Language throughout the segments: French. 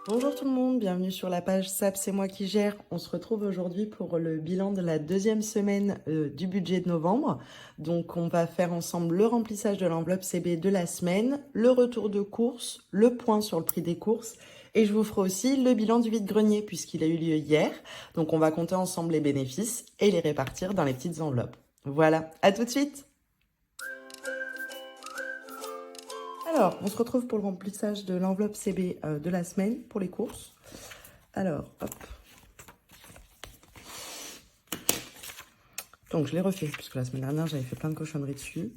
Bonjour tout le monde, bienvenue sur la page SAP, c'est moi qui gère. On se retrouve aujourd'hui pour le bilan de la deuxième semaine du budget de novembre. Donc on va faire ensemble le remplissage de l'enveloppe CB de la semaine, le retour de course, le point sur le prix des courses et je vous ferai aussi le bilan du vide-grenier puisqu'il a eu lieu hier. Donc on va compter ensemble les bénéfices et les répartir dans les petites enveloppes. Voilà, à tout de suite. Alors, on se retrouve pour le remplissage de l'enveloppe CB de la semaine pour les courses. Alors, hop. Donc, je l'ai refait, puisque la semaine dernière, j'avais fait plein de cochonneries dessus.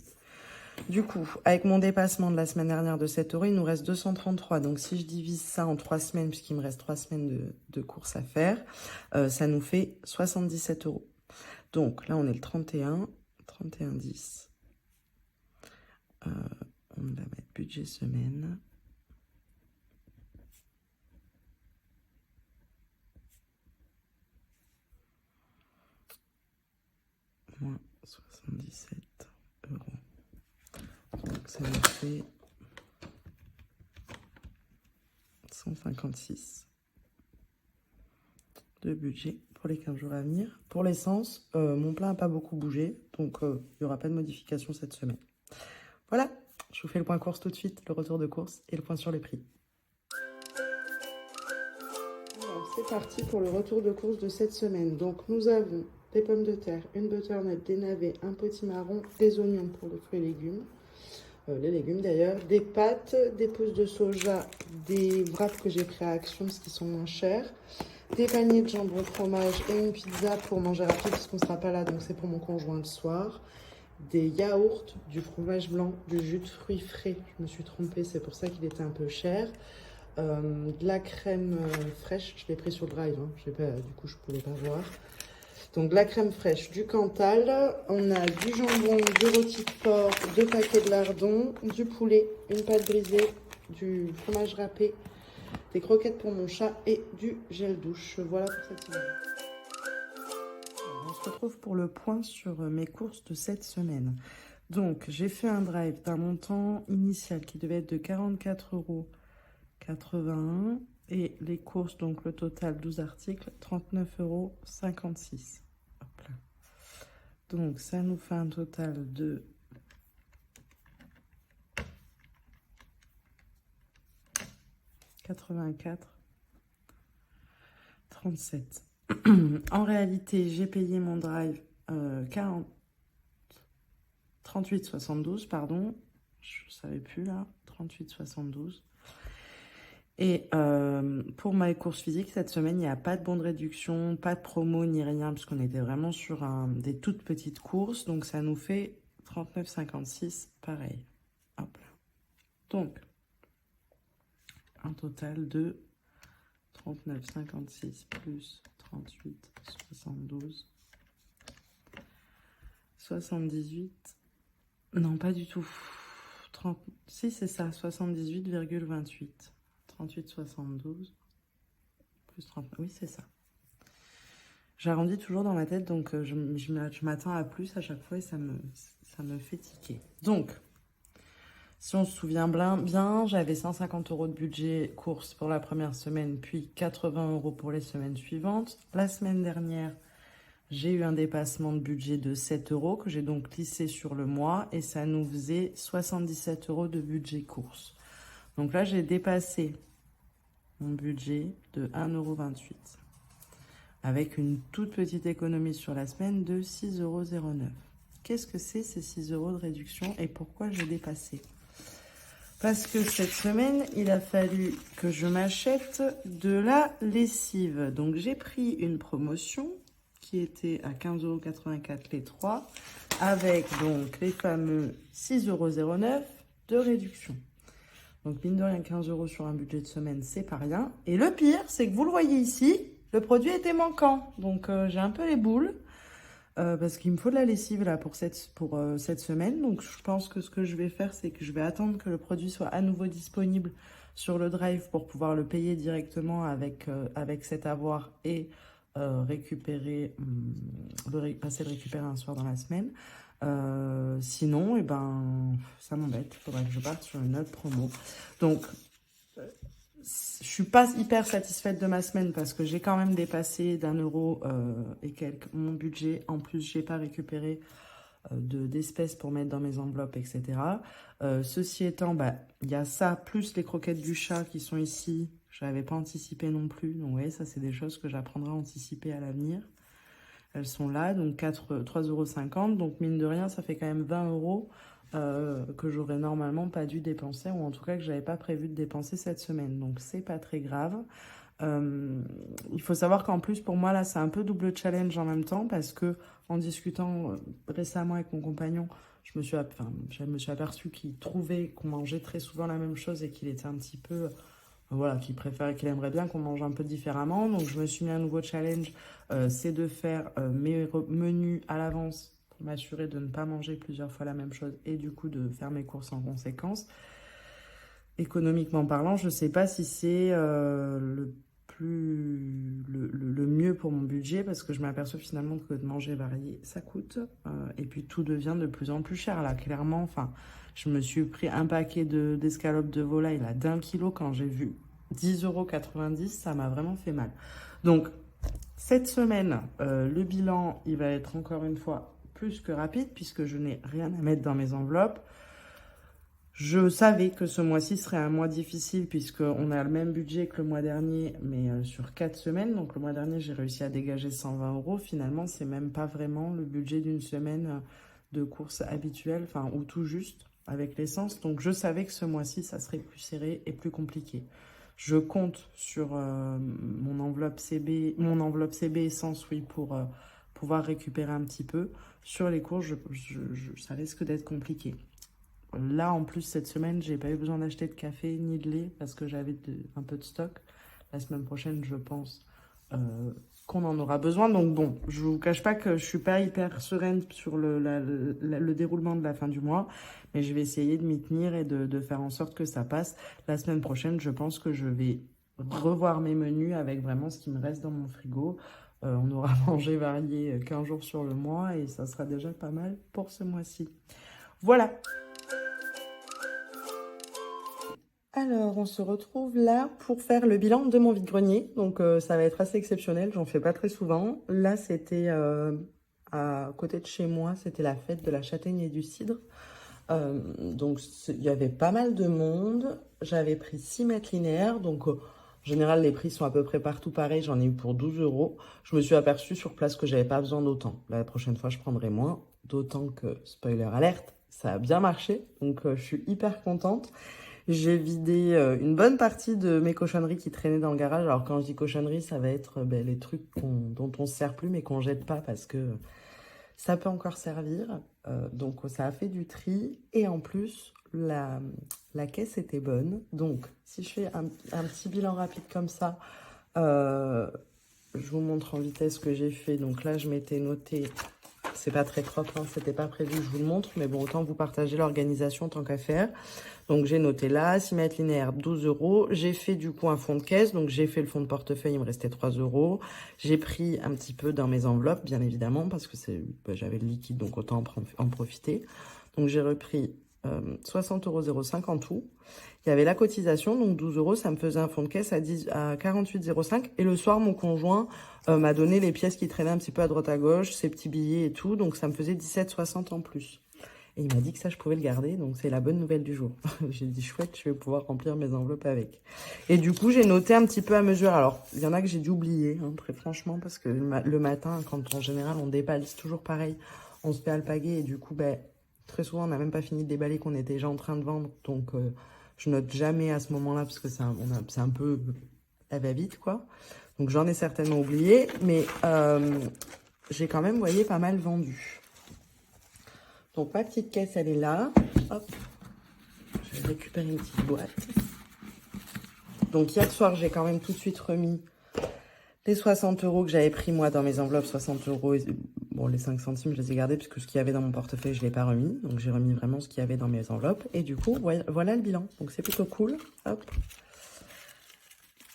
Du coup, avec mon dépassement de la semaine dernière de 7 euros, il nous reste 233. Donc, si je divise ça en 3 semaines, puisqu'il me reste 3 semaines de courses à faire, ça nous fait 77 euros. Donc, là, on est le 31, 10. On va mettre budget semaine. Moins 77 euros. Donc, ça nous fait 156 de budget pour les 15 jours à venir. Pour l'essence, mon plein n'a pas beaucoup bougé, donc il n'y aura pas de modification cette semaine. Voilà, je vous fais le point course tout de suite, le retour de course et le point sur les prix. Alors, c'est parti pour le retour de course de cette semaine. Donc, nous avons des pommes de terre, une butternut, des navets, un potimarron, des oignons pour le fruit et légumes. Les légumes d'ailleurs, des pâtes, des pousses de soja, des wraps que j'ai pris à Action parce qu'ils sont moins chers, des paniers de jambon, fromage et une pizza pour manger rapide parce qu'on ne sera pas là, donc c'est pour mon conjoint le soir, des yaourts, du fromage blanc, du jus de fruits frais, je me suis trompée, c'est pour ça qu'il était un peu cher, de la crème fraîche, je l'ai pris sur le drive, hein. Du coup je ne pouvais pas voir. Donc de la crème fraîche, du Cantal, on a du jambon, du rôti de porc, deux paquets de lardons, du poulet, une pâte brisée, du fromage râpé, des croquettes pour mon chat et du gel douche. Voilà pour cette semaine. On se retrouve pour le point sur mes courses de cette semaine. Donc j'ai fait un drive d'un montant initial qui devait être de 44,81 € et les courses, donc le total 12 articles, 39,56 €. Donc, ça nous fait un total de 84,37 €. En réalité, j'ai payé mon drive 38,72 €, pardon. Je ne savais plus là, 38,72 €. Et pour ma course physique, cette semaine, il n'y a pas de bon de réduction, pas de promo ni rien, puisqu'on était vraiment sur des toutes petites courses. Donc, ça nous fait 39,56 € pareil. Hop là. Donc, un total de 39,56 plus 38,72, 78. Non, pas du tout. 30, si, c'est ça, 78,28. 38,72 plus 30. Oui, c'est ça. J'arrondis toujours dans ma tête, donc je m'attends à plus à chaque fois et ça me fait tiquer. Donc, si on se souvient bien, j'avais 150 € de budget course pour la première semaine, puis 80 € pour les semaines suivantes. La semaine dernière, j'ai eu un dépassement de budget de 7 € que j'ai donc lissé sur le mois et ça nous faisait 77 € de budget course. Donc là, j'ai dépassé mon budget de 1,28 € avec une toute petite économie sur la semaine de 6,09 €. Qu'est-ce que c'est ces 6 € de réduction et pourquoi j'ai dépassé ? Parce que cette semaine, il a fallu que je m'achète de la lessive. Donc j'ai pris une promotion qui était à 15,84 € les 3, avec donc les fameux 6,09 € de réduction. Donc mine de rien, 15 € sur un budget de semaine, c'est pas rien. Et le pire, c'est que vous le voyez ici, le produit était manquant. Donc j'ai un peu les boules. Parce qu'il me faut de la lessive là pour cette semaine. Donc je pense que ce que je vais faire, c'est que je vais attendre que le produit soit à nouveau disponible sur le drive pour pouvoir le payer directement avec cet avoir et récupérer, passer le récupérer un soir dans la semaine. Sinon, ça m'embête. Il faudrait que je parte sur une autre promo. Donc, je suis pas hyper satisfaite de ma semaine parce que j'ai quand même dépassé d'1 € et quelques mon budget. En plus, j'ai pas récupéré d'espèces pour mettre dans mes enveloppes, etc. Ceci étant, bah, il y a ça, plus les croquettes du chat qui sont ici. Je n'avais pas anticipé non plus. Donc, ouais, ça, c'est des choses que j'apprendrai à anticiper à l'avenir. Elles sont là, donc 3,50 €. Donc, mine de rien, ça fait quand même 20 € que j'aurais normalement pas dû dépenser, ou en tout cas que j'avais pas prévu de dépenser cette semaine. Donc, c'est pas très grave. Il faut savoir qu'en plus, pour moi, là, c'est un peu double challenge en même temps parce que en discutant récemment avec mon compagnon, je me suis aperçue qu'il trouvait qu'on mangeait très souvent la même chose et qu'il était un petit peu, voilà, qu'il aimerait bien qu'on mange un peu différemment. Donc, je me suis mis un nouveau challenge, c'est de faire mes menus à l'avance pour m'assurer de ne pas manger plusieurs fois la même chose et du coup de faire mes courses en conséquence. Économiquement parlant, je ne sais pas si c'est le mieux pour mon budget parce que je m'aperçois finalement que de manger varié, ça coûte. Et puis tout devient de plus en plus cher là, clairement. Enfin, je me suis pris un paquet d'escalopes de volaille là, d'1 kilo quand j'ai vu 10,90 €, ça m'a vraiment fait mal. Donc, cette semaine, le bilan, il va être encore une fois plus que rapide puisque je n'ai rien à mettre dans mes enveloppes. Je savais que ce mois-ci serait un mois difficile puisqu'on a le même budget que le mois dernier, mais sur 4 semaines. Donc le mois dernier, j'ai réussi à dégager 120 €. Finalement, c'est même pas vraiment le budget d'une semaine de course habituelle, enfin, ou tout juste avec l'essence. Donc je savais que ce mois-ci, ça serait plus serré et plus compliqué. Je compte sur mon enveloppe CB essence, oui, pour pouvoir récupérer un petit peu. Sur les courses, ça risque d'être compliqué. Là, en plus, cette semaine, j'ai pas eu besoin d'acheter de café ni de lait parce que j'avais un peu de stock. La semaine prochaine, je pense qu'on en aura besoin. Donc bon, je vous cache pas que je suis pas hyper sereine sur le déroulement de la fin du mois, mais je vais essayer de m'y tenir et de faire en sorte que ça passe. La semaine prochaine, je pense que je vais revoir mes menus avec vraiment ce qui me reste dans mon frigo. On aura mangé varié 15 jours sur le mois et ça sera déjà pas mal pour ce mois-ci. Voilà. Alors, on se retrouve là pour faire le bilan de mon vide-grenier. Donc, ça va être assez exceptionnel. J'en fais pas très souvent. Là, c'était à côté de chez moi. C'était la fête de la châtaigne et du cidre. Donc, il y avait pas mal de monde. J'avais pris 6 mètres linéaires. Donc, en général, les prix sont à peu près partout pareils. J'en ai eu pour 12 €. Je me suis aperçue sur place que j'avais pas besoin d'autant. La prochaine fois, je prendrai moins. D'autant que, spoiler alerte, ça a bien marché. Donc, je suis hyper contente. J'ai vidé une bonne partie de mes cochonneries qui traînaient dans le garage. Alors quand je dis cochonneries, ça va être les trucs dont on ne se sert plus mais qu'on jette pas parce que ça peut encore servir. Donc ça a fait du tri. Et en plus, la caisse était bonne. Donc si je fais un petit bilan rapide comme ça, je vous montre en vitesse ce que j'ai fait. Donc là, je m'étais noté... C'est pas très propre, hein, c'était pas prévu, je vous le montre, mais bon, autant vous partager l'organisation tant qu'à faire. Donc j'ai noté là, 6 mètres linéaires, 12 €. J'ai fait du coup un fond de caisse, donc j'ai fait le fond de portefeuille, il me restait 3 €. J'ai pris un petit peu dans mes enveloppes, bien évidemment, parce que j'avais le liquide, donc autant en profiter. Donc j'ai repris 60,05 € en tout. Il y avait la cotisation, donc 12 €, ça me faisait un fond de caisse à 48,05 €. Et le soir, mon conjoint m'a donné les pièces qui traînaient un petit peu à droite à gauche, ses petits billets et tout, donc ça me faisait 17,60 € en plus. Et il m'a dit que ça, je pouvais le garder, donc c'est la bonne nouvelle du jour. J'ai dit, chouette, je vais pouvoir remplir mes enveloppes avec. Et du coup, j'ai noté un petit peu à mesure. Alors, il y en a que j'ai dû oublier, hein, très franchement, parce que le matin, quand en général, on déballe, c'est toujours pareil, on se fait alpaguer, et du coup, très souvent, on n'a même pas fini de déballer, qu'on est déjà en train de vendre, donc je note jamais à ce moment-là, parce que c'est un peu à va-vite, quoi. Donc, j'en ai certainement oublié, mais j'ai quand même, vous voyez, pas mal vendu. Donc, ma petite caisse, elle est là. Hop. Je vais récupérer une petite boîte. Donc, hier soir, j'ai quand même tout de suite remis les 60 € que j'avais pris, moi, dans mes enveloppes. 60 €. Bon, les 5 centimes, je les ai gardés puisque ce qu'il y avait dans mon portefeuille, je ne l'ai pas remis. Donc, j'ai remis vraiment ce qu'il y avait dans mes enveloppes. Et du coup, voilà le bilan. Donc, c'est plutôt cool. Hop.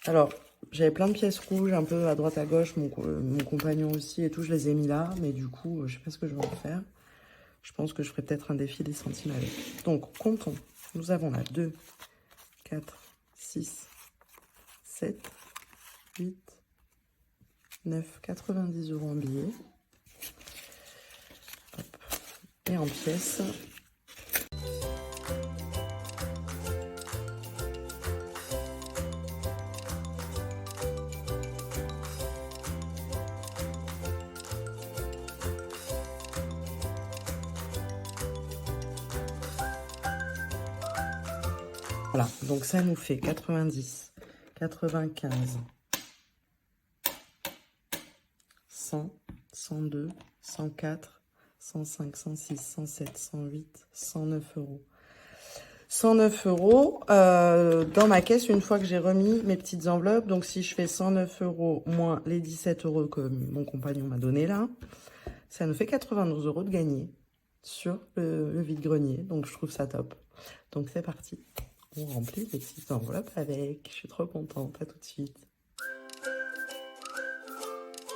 Alors, j'avais plein de pièces rouges un peu à droite, à gauche. Mon compagnon aussi et tout, je les ai mis là. Mais du coup, je ne sais pas ce que je vais en faire. Je pense que je ferai peut-être un défi des centimes avec. Donc, comptons. Nous avons là 2, 4, 6, 7, 8, 9, 90 € en billets. Hop. Et en pièces. Voilà, donc ça nous fait 90, 95, 100, 102, 104, 105, 106, 107, 108, 109 €. 109 € dans ma caisse une fois que j'ai remis mes petites enveloppes. Donc si je fais 109 € moins les 17 € que mon compagnon m'a donné là, ça nous fait 92 € de gagné sur le vide-grenier. Donc je trouve ça top. Donc c'est parti. On remplit les petites enveloppes avec. Je suis trop contente. À tout de suite.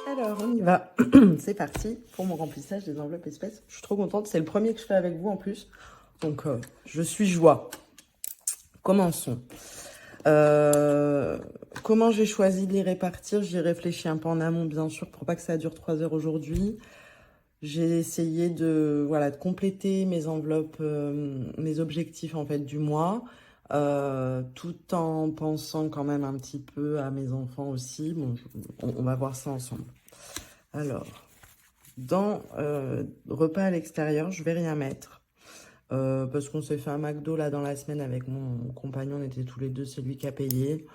Alors, on y va. C'est parti pour mon remplissage des enveloppes espèces. Je suis trop contente. C'est le premier que je fais avec vous en plus. Donc, je suis joie. Commençons. Comment j'ai choisi de les répartir? J'y ai réfléchi un peu en amont, bien sûr, pour pas que ça dure 3 heures aujourd'hui. J'ai essayé de compléter mes enveloppes, mes objectifs en fait du mois, tout en pensant quand même un petit peu à mes enfants aussi. Bon, on va voir ça ensemble. Alors, dans repas à l'extérieur, je vais rien mettre. Parce qu'on s'est fait un McDo là dans la semaine avec mon compagnon, on était tous les deux, c'est lui qui a payé.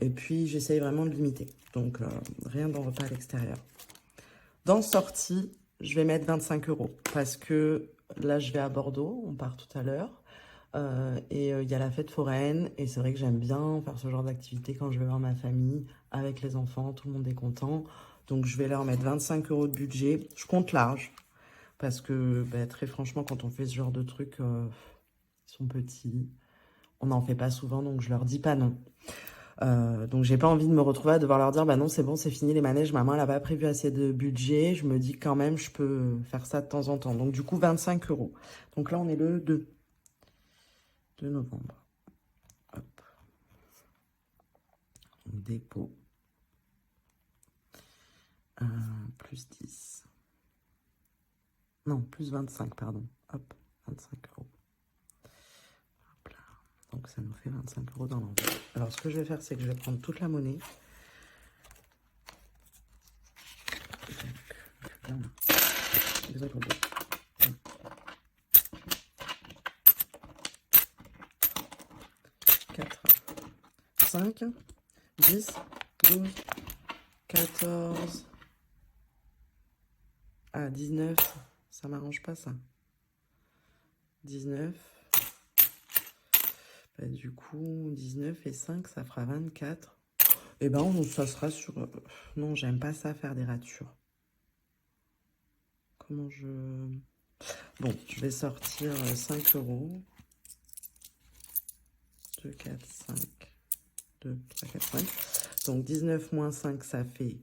Et puis j'essaye vraiment de limiter. Donc rien dans repas à l'extérieur. Dans sortie, je vais mettre 25 € parce que là je vais à Bordeaux, on part tout à l'heure. Et il y a la fête foraine et c'est vrai que j'aime bien faire ce genre d'activité quand je vais voir ma famille avec les enfants, tout le monde est content. Donc je vais leur mettre 25 € de budget. Je compte large. Parce que très franchement, quand on fait ce genre de trucs, ils sont petits. On n'en fait pas souvent, donc je leur dis pas non. Donc j'ai pas envie de me retrouver à devoir leur dire, bah non, c'est bon, c'est fini les manèges, maman, elle a pas prévu assez de budget. Je me dis quand même, je peux faire ça de temps en temps. Donc du coup, 25 €. Donc là, on est le 2 novembre. Hop. Dépôt. Plus 10. Non, plus 25, pardon. Hop, 25 €. Hop là. Donc ça nous fait 25 € dans l'enveloppe. Alors ce que je vais faire, c'est que je vais prendre toute la monnaie. Désolé pour le 4, 5, 10, 12, 14. Ah, 19. Ça m'arrange pas ça. 19. Du coup, 19 et 5, ça fera 24. Et ben, ça sera sur... Non, j'aime pas ça, faire des ratures. Comment je... Bon, je vais sortir 5 €. 2, 4, 5. 2, 3, 4, 5. Donc, 19 moins 5, ça fait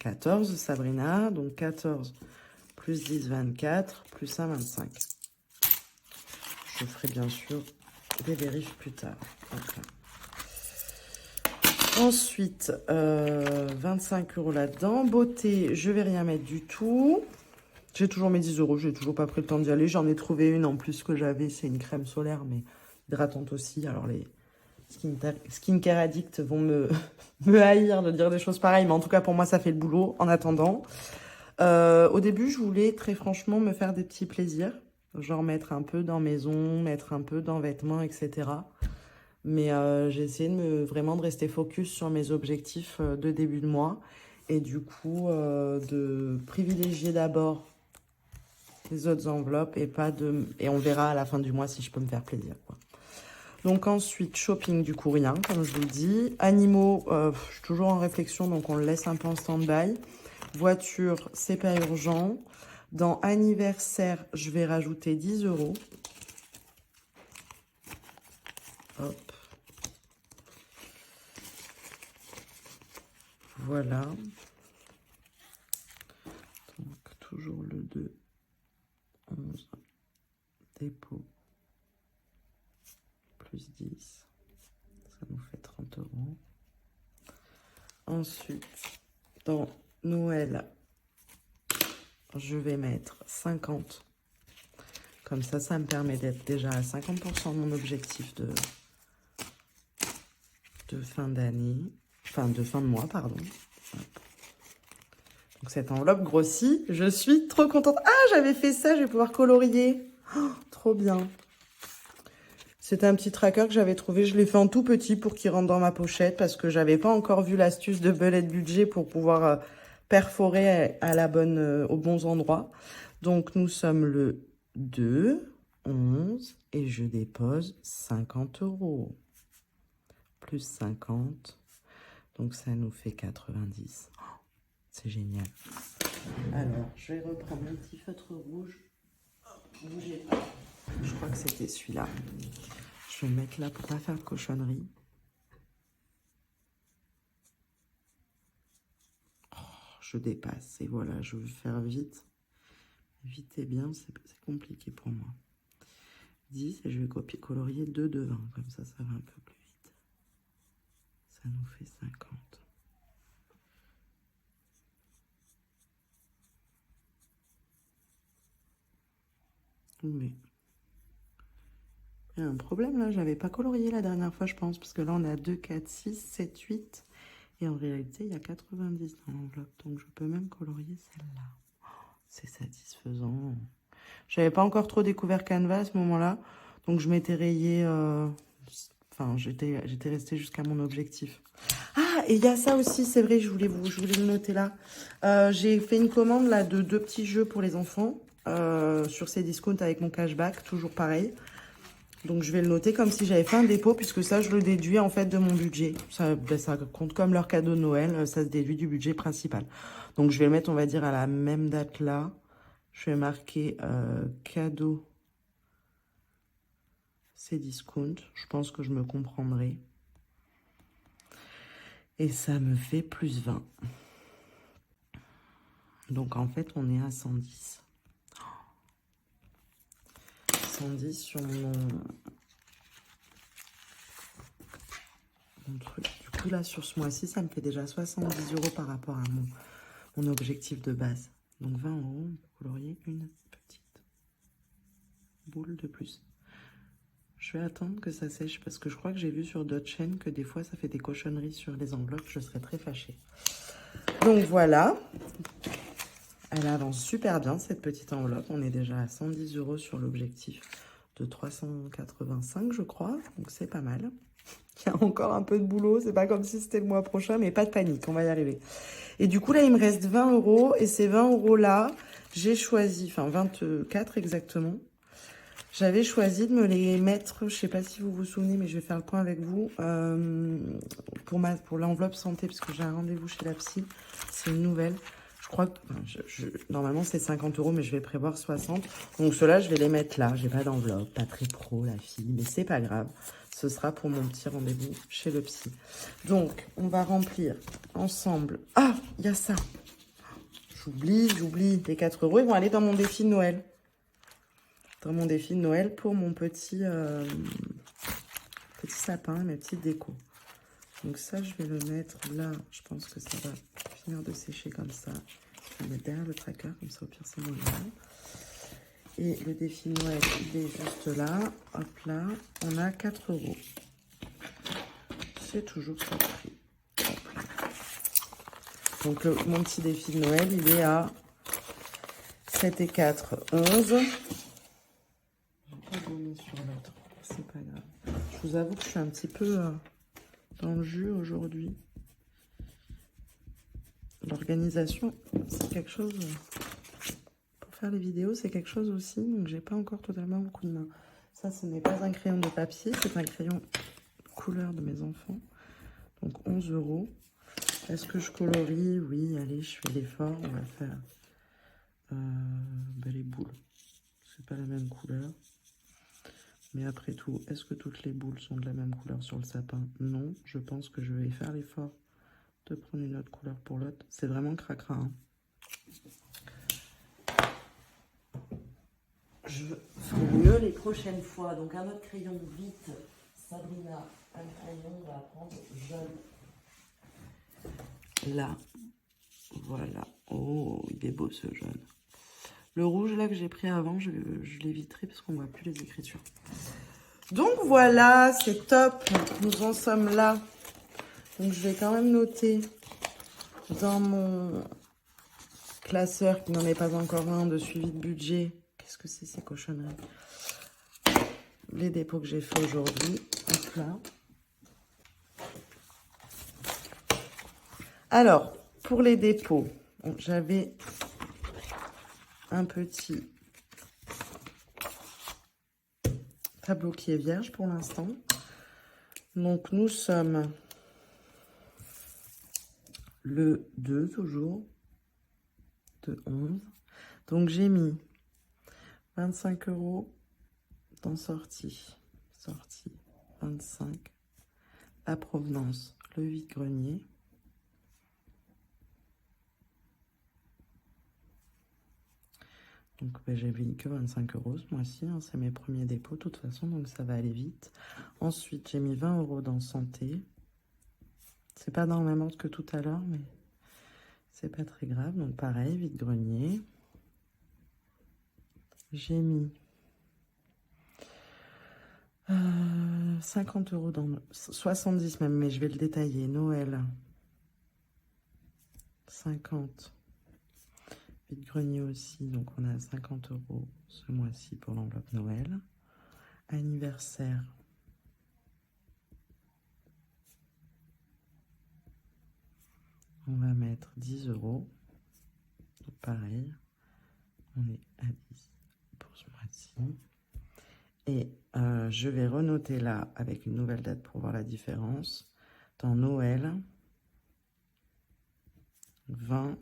14, Sabrina. Donc, 14 plus 10, 24. Plus 1, 25. Je ferai bien sûr des vérifs plus tard. Okay. Ensuite, 25 € là-dedans. Beauté, je vais rien mettre du tout. J'ai toujours mes 10 €. J'ai toujours pas pris le temps d'y aller. J'en ai trouvé une en plus que j'avais. C'est une crème solaire, mais hydratante aussi. Alors, les skincare addicts vont me haïr de dire des choses pareilles. Mais en tout cas, pour moi, ça fait le boulot. En attendant, au début, je voulais très franchement me faire des petits plaisirs. Genre mettre un peu dans maison, mettre un peu dans vêtements, etc. Mais j'ai essayé vraiment de rester focus sur mes objectifs de début de mois. Et du coup, de privilégier d'abord les autres enveloppes et on verra à la fin du mois si je peux me faire plaisir, quoi. Donc ensuite, shopping, du coup, rien, comme je vous le dis. Animaux, je suis toujours en réflexion, donc on le laisse un peu en stand-by. Voiture, c'est pas urgent. Dans anniversaire, je vais rajouter 10 €. Hop. Voilà. Donc, toujours le 2, 11, dépôt, plus 10. nous fait 30 euros. Ensuite, dans Noël, je vais mettre 50. Comme ça me permet d'être déjà à 50% de mon objectif de fin d'année. Enfin, de fin de mois, pardon. Donc, cette enveloppe grossit. Je suis trop contente. Ah, j'avais fait ça, je vais pouvoir colorier. Oh, trop bien. C'était un petit tracker que j'avais trouvé. Je l'ai fait en tout petit pour qu'il rentre dans ma pochette parce que j'avais pas encore vu l'astuce de bullet budget pour pouvoir perforer à la bonne, aux bons endroits. Donc, nous sommes le 2, 11 et je dépose 50 euros. Plus 50. Donc, ça nous fait 90. Oh, c'est génial. Alors, je vais reprendre mon petit feutre rouge. Bougez pas. Je crois que c'était celui-là. Je vais le mettre là pour pas faire de cochonnerie. Oh, je dépasse. Et voilà, je veux faire vite. Vite et bien, c'est compliqué pour moi. 10 et je vais copier colorier 2 de 20. Comme ça va un peu plus vite. Ça nous fait 50. Mais il y a un problème là, j'avais pas colorié la dernière fois je pense, parce que là on a 2, 4, 6, 7, 8 et en réalité il y a 90 dans l'enveloppe, donc je peux même colorier celle-là. Oh, c'est satisfaisant. J'avais pas encore trop découvert Canva à ce moment-là, donc je m'étais rayé, enfin j'étais restée jusqu'à mon objectif. Ah, et il y a ça aussi, c'est vrai, je voulais le noter là. J'ai fait une commande là de 2 petits jeux pour les enfants sur ces discounts avec mon cashback, toujours pareil. Donc, je vais le noter comme si j'avais fait un dépôt, puisque ça, je le déduis en fait de mon budget. Ça, ben, ça compte comme leur cadeau de Noël, ça se déduit du budget principal. Donc, je vais le mettre, on va dire, à la même date là. Je vais marquer cadeau, c'est discount. Je pense que je me comprendrai. Et ça me fait plus 20. Donc, en fait, on est à 110. 110 sur mon truc. Du coup, là, sur ce mois-ci, ça me fait déjà 70 euros par rapport à mon objectif de base. Donc, 20 euros, on peut colorier une petite boule de plus. Je vais attendre que ça sèche parce que je crois que j'ai vu sur d'autres chaînes que des fois, ça fait des cochonneries sur les enveloppes. Je serais très fâchée. Donc, voilà. Elle avance super bien, cette petite enveloppe. On est déjà à 110 euros sur l'objectif de 385, je crois. Donc, c'est pas mal. Il y a encore un peu de boulot. C'est pas comme si c'était le mois prochain, mais pas de panique. On va y arriver. Et du coup, là, il me reste 20 euros. Et ces 20 euros-là, j'ai choisi, enfin 24 exactement. J'avais choisi de me les mettre, je sais pas si vous vous souvenez, mais je vais faire le point avec vous, pour l'enveloppe santé, parce que j'ai un rendez-vous chez la psy. C'est une nouvelle. Je crois que, normalement, c'est 50 euros, mais je vais prévoir 60. Donc, ceux-là, je vais les mettre là. J'ai pas d'enveloppe, pas très pro, la fille, mais c'est pas grave. Ce sera pour mon petit rendez-vous chez le psy. Donc, on va remplir ensemble. Ah, il y a ça. J'oublie. Les 4 euros, ils vont aller dans mon défi de Noël. Dans mon défi de Noël pour mon petit sapin, mes petites décos. Donc ça, je vais le mettre là. Je pense que ça va finir de sécher comme ça. Je vais le mettre derrière le tracker, comme ça au pire c'est moins grave. Et le défi de Noël, il est juste là. Hop là, on a 4 euros. C'est toujours ça prix. Donc mon petit défi de Noël, il est à 7 et 4, 11. Sur l'autre, c'est pas grave. Je vous avoue que je suis un petit peu dans le jus aujourd'hui. L'organisation, c'est quelque chose. Pour faire les vidéos, c'est quelque chose aussi. Donc, j'ai pas encore totalement beaucoup de main. Ça, ce n'est pas un crayon de papier, c'est un crayon couleur de mes enfants. Donc, 11 euros. Est-ce que je colorie? Oui, allez, je fais l'effort. On va faire les boules. C'est pas la même couleur. Mais après tout, est-ce que toutes les boules sont de la même couleur sur le sapin? Non, je pense que je vais faire l'effort de prendre une autre couleur pour l'autre. C'est vraiment cracra. Hein. Je ferai mieux les prochaines fois. Donc un autre crayon, vite, Sabrina, Un crayon, on va prendre jaune. Là, voilà. Oh, il est beau ce jaune. Le rouge là que j'ai pris avant, je l'éviterai parce qu'on voit plus les écritures. Donc voilà, c'est top. Nous en sommes là. Donc je vais quand même noter dans mon classeur qui n'en est pas encore un de suivi de budget. Qu'est-ce que c'est ces cochonneries? Les dépôts que j'ai fait aujourd'hui. Hop là. Alors, pour les dépôts, bon, j'avais un petit tableau qui est vierge pour l'instant. Donc, nous sommes le 2 toujours, de 11. Donc, j'ai mis 25 € dans sortie. Sortie, 25. La provenance, le vide-grenier. Donc, j'ai mis que 25 € ce mois-ci, hein, c'est mes premiers dépôts de toute façon, donc ça va aller vite. Ensuite, j'ai mis 20 € dans santé. C'est pas dans le même ordre que tout à l'heure, mais c'est pas très grave. Donc, pareil, vide-grenier. J'ai mis 50 € dans... 70 même, mais je vais le détailler. Noël. 50. Vide-grenier aussi, donc on a 50 € ce mois-ci pour l'enveloppe Noël. Anniversaire. On va mettre 10 €. Donc pareil, on est à 10 pour ce mois-ci. Et je vais renoter là avec une nouvelle date pour voir la différence. Dans Noël, 20.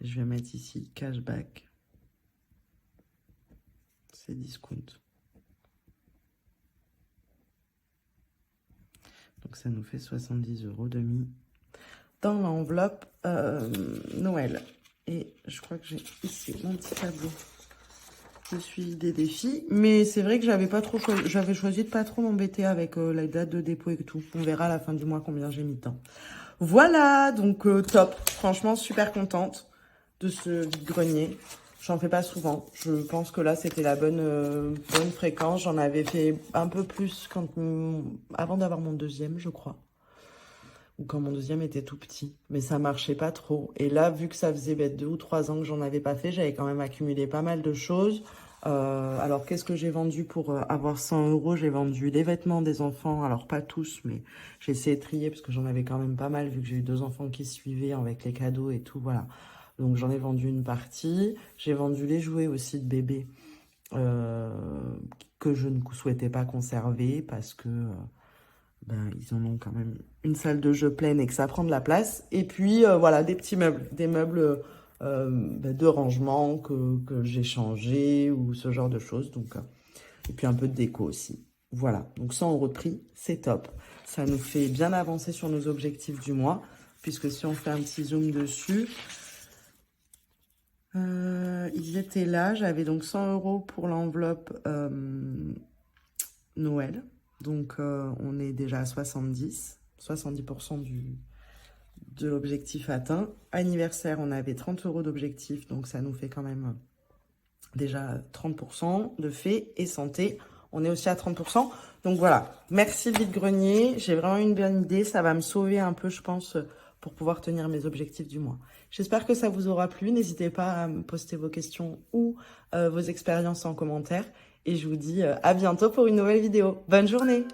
Je vais mettre ici cashback. C'est discount. Donc ça nous fait 70 € de mis dans l'enveloppe Noël. Et je crois que j'ai ici mon petit tableau de suivi des défis. Mais c'est vrai que j'avais choisi de pas trop m'embêter avec la date de dépôt et tout. On verra à la fin du mois combien j'ai mis de temps. Voilà, donc top. Franchement, super contente de ce vide-grenier. J'en fais pas souvent. Je pense que là, c'était la bonne fréquence. J'en avais fait un peu plus avant d'avoir mon deuxième, je crois. Ou quand mon deuxième était tout petit. Mais ça marchait pas trop. Et là, vu que ça faisait 2 ou 3 ans que j'en avais pas fait, j'avais quand même accumulé pas mal de choses. Alors, qu'est-ce que j'ai vendu pour avoir 100 €? J'ai vendu les vêtements des enfants. Alors, pas tous, mais j'ai essayé de trier parce que j'en avais quand même pas mal vu que j'ai eu 2 enfants qui suivaient avec les cadeaux et tout. Voilà. Donc, j'en ai vendu une partie. J'ai vendu les jouets aussi de bébé que je ne souhaitais pas conserver parce que ils en ont quand même une salle de jeu pleine et que ça prend de la place. Et puis, voilà, des petits meubles. Des meubles de rangement que j'ai changé ou ce genre de choses. Donc, et puis, un peu de déco aussi. Voilà. Donc, 100 € de prix, c'est top. Ça nous fait bien avancer sur nos objectifs du mois. Puisque si on fait un petit zoom dessus... ils étaient là, j'avais donc 100 € pour l'enveloppe Noël. Donc, on est déjà à 70% de l'objectif atteint. Anniversaire, on avait 30 € d'objectif, donc ça nous fait quand même déjà 30% de fait. Et santé, on est aussi à 30%. Donc voilà, merci vide-grenier. J'ai vraiment une bonne idée, ça va me sauver un peu, je pense, pour pouvoir tenir mes objectifs du mois. J'espère que ça vous aura plu. N'hésitez pas à me poster vos questions ou vos expériences en commentaire. Et je vous dis à bientôt pour une nouvelle vidéo. Bonne journée!